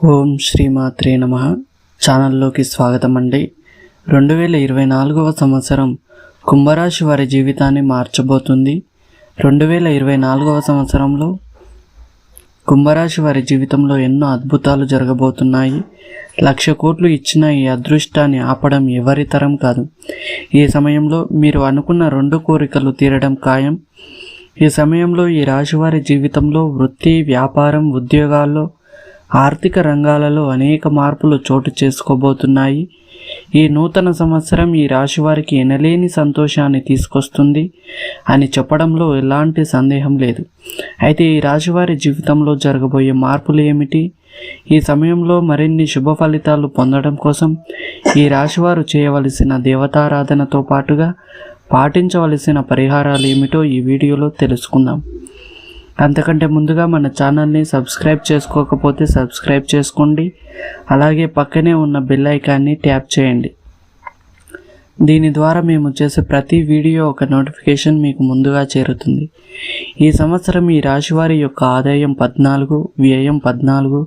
ఓం శ్రీమాత్రే నమః. ఛానల్లోకి స్వాగతం అండి. 2024వ సంవత్సరం కుంభరాశి వారి జీవితాన్ని మార్చబోతుంది. 2024వ సంవత్సరంలో కుంభరాశి వారి జీవితంలో ఎన్నో అద్భుతాలు జరగబోతున్నాయి. 1,00,000 కోట్లు ఇచ్చిన ఈ అదృష్టాన్ని ఆపడం ఎవరి తరం కాదు. ఈ సమయంలో మీరు అనుకున్న 2 కోరికలు తీరడం ఖాయం. ఈ సమయంలో ఈ రాశివారి జీవితంలో వృత్తి, వ్యాపారం, ఉద్యోగాల్లో, ఆర్థిక రంగాలలో అనేక మార్పులు చోటు చేసుకోబోతున్నాయి. ఈ నూతన సంవత్సరం ఈ రాశి వారికి ఎనలేని సంతోషాన్ని తీసుకొస్తుంది అని చెప్పడంలో ఎలాంటి సందేహం లేదు. అయితే ఈ రాశి వారి జీవితంలో జరగబోయే మార్పులు ఏమిటి? ఈ సమయంలో మరిన్ని శుభ ఫలితాలు పొందడం కోసం ఈ రాశివారు చేయవలసిన దేవతారాధనతో పాటుగా పాటించవలసిన పరిహారాలు ఏమిటో ఈ వీడియోలో తెలుసుకుందాం. అంతకంటే ముందుగా మన ఛానల్ని సబ్స్క్రైబ్ చేసుకోకపోతే సబ్స్క్రైబ్ చేసుకోండి. అలాగే పక్కనే ఉన్న బెల్ ఐకాన్ని ట్యాప్ చేయండి. దీని ద్వారా మేము చేసే ప్రతి వీడియో ఒక నోటిఫికేషన్ మీకు ముందుగా చేరుతుంది. ఈ సంవత్సరం ఈ రాశివారి యొక్క ఆదాయం 14, వ్యయం 14,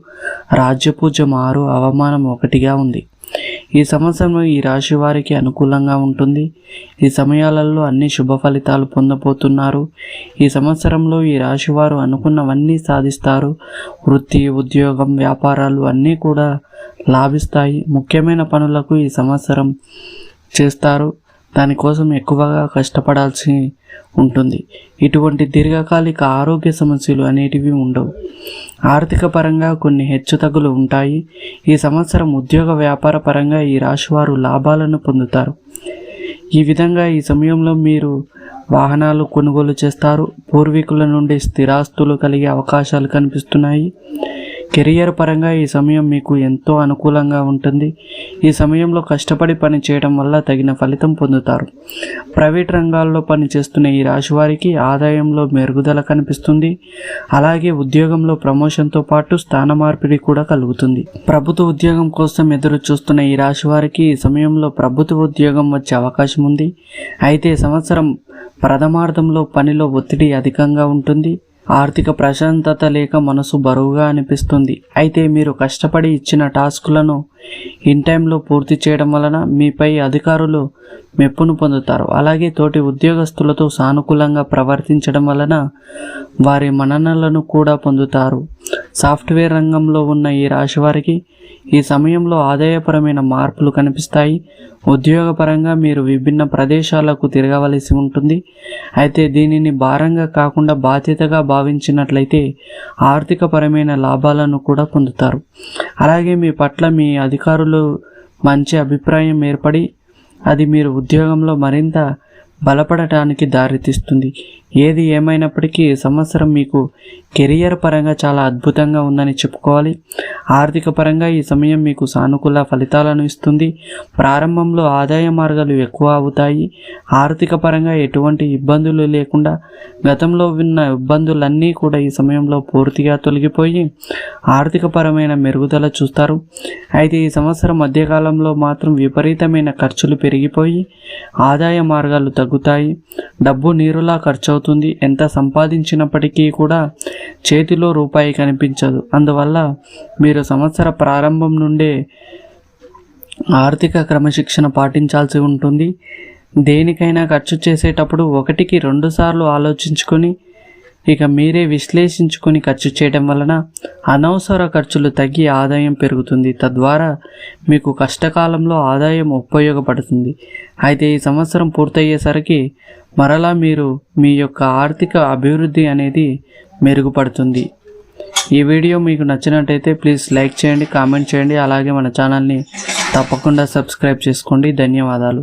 రాజ్యపూజ్యం 6, అవమానం 1గా ఉంది. ఈ సంవత్సరం ఈ రాశి వారికి అనుకూలంగా ఉంటుంది. ఈ సమయాలలో అన్ని శుభ ఫలితాలు పొందబోతున్నారు. ఈ సంవత్సరంలో ఈ రాశి వారు అనుకున్నవన్నీ సాధిస్తారు. వృత్తి, ఉద్యోగం, వ్యాపారాలు అన్నీ కూడా లాభిస్తాయి. ముఖ్యమైన పనులకు ఈ సంవత్సరం చేస్తారు. దానికోసం ఎక్కువగా కష్టపడాల్సి ఉంటుంది. ఇటువంటి దీర్ఘకాలిక ఆరోగ్య సమస్యలు అనేటివి ఉండవు. ఆర్థిక పరంగా కొన్ని హెచ్చుతగ్గులు ఉంటాయి. ఈ సంవత్సరం ఉద్యోగ వ్యాపార పరంగా ఈ రాశివారు లాభాలను పొందుతారు. ఈ విధంగా ఈ సమయంలో మీరు వాహనాలు కొనుగోలు చేస్తారు. పూర్వీకుల నుండి స్థిరాస్తులు కలిగే అవకాశాలు కనిపిస్తున్నాయి. కెరియర్ పరంగా ఈ సమయం మీకు ఎంతో అనుకూలంగా ఉంటుంది. ఈ సమయంలో కష్టపడి పని చేయడం వల్ల తగిన ఫలితం పొందుతారు. ప్రైవేట్ రంగాల్లో పనిచేస్తున్న ఈ రాశి వారికి ఆదాయంలో మెరుగుదల కనిపిస్తుంది. అలాగే ఉద్యోగంలో ప్రమోషన్తో పాటు స్థాన మార్పిడి కూడా కలుగుతుంది. ప్రభుత్వ ఉద్యోగం కోసం ఎదురు చూస్తున్న ఈ రాశి వారికి ఈ సమయంలో ప్రభుత్వ ఉద్యోగం వచ్చే అవకాశం ఉంది. అయితే సంవత్సరం ప్రథమార్థంలో పనిలో ఒత్తిడి అధికంగా ఉంటుంది. ఆర్థిక ప్రశాంతత లేక మనసు బరువుగా అనిపిస్తుంది. అయితే మీరు కష్టపడి ఇచ్చిన టాస్కులను ఇన్ టైంలో పూర్తి చేయడం వలన మీపై అధికారులు మెప్పును పొందుతారు. అలాగే తోటి ఉద్యోగస్తులతో సానుకూలంగా ప్రవర్తించడం వలన వారి మన్ననలను కూడా పొందుతారు. సాఫ్ట్వేర్ రంగంలో ఉన్న ఈ రాశి వారికి ఈ సమయంలో ఆదాయపరమైన మార్పులు కనిపిస్తాయి. ఉద్యోగపరంగా మీరు విభిన్న ప్రదేశాలకు తిరగవలసి ఉంటుంది. అయితే దీనిని భారంగా కాకుండా బాధ్యతగా భావించినట్లయితే ఆర్థికపరమైన లాభాలను కూడా పొందుతారు. అలాగే మీ పట్ల మీ అధికారులు మంచి అభిప్రాయం ఏర్పడి అది మీరు ఉద్యోగంలో మరింత బలపడటానికి దారితీస్తుంది. ఏది ఏమైనప్పటికీ ఈ సంవత్సరం మీకు కెరియర్ పరంగా చాలా అద్భుతంగా ఉందని చెప్పుకోవాలి. ఆర్థిక పరంగా ఈ సమయం మీకు సానుకూల ఫలితాలను ఇస్తుంది. ప్రారంభంలో ఆదాయ మార్గాలు ఎక్కువ అవుతాయి. ఆర్థిక పరంగా ఎటువంటి ఇబ్బందులు లేకుండా గతంలో ఉన్న ఇబ్బందులన్నీ కూడా ఈ సమయంలో పూర్తిగా తొలగిపోయి ఆర్థిక పరమైన మెరుగుదల చూస్తారు. అయితే ఈ సంవత్సరం మధ్యకాలంలో మాత్రం విపరీతమైన ఖర్చులు పెరిగిపోయి ఆదాయ మార్గాలు తగ్గుతాయి. డబ్బు నీరులా ఖర్చు అవుతుంది. ఎంత సంపాదించినప్పటికీ కూడా చేతిలో రూపాయి కనిపించదు. అందువల్ల మీరు సంవత్సర ప్రారంభం నుండే ఆర్థిక క్రమశిక్షణ పాటించాల్సి ఉంటుంది. దేనికైనా ఖర్చు చేసేటప్పుడు 1కి 2 సార్లు ఆలోచించుకొని ఇక మీరే విశ్లేషించుకొని ఖర్చు చేయడం వలన అనవసర ఖర్చులు తగ్గి ఆదాయం పెరుగుతుంది. తద్వారా మీకు కష్టకాలంలో ఆదాయం ఉపయోగపడుతుంది. అయితే ఈ సంవత్సరం పూర్తయ్యేసరికి మరలా మీరు మీ యొక్క ఆర్థిక అభివృద్ధి అనేది మెరుగుపడుతుంది. ఈ వీడియో మీకు నచ్చినట్టయితే ప్లీజ్ లైక్ చేయండి, కామెంట్ చేయండి. అలాగే మన ఛానల్ని తప్పకుండా సబ్స్క్రైబ్ చేసుకోండి. ధన్యవాదాలు.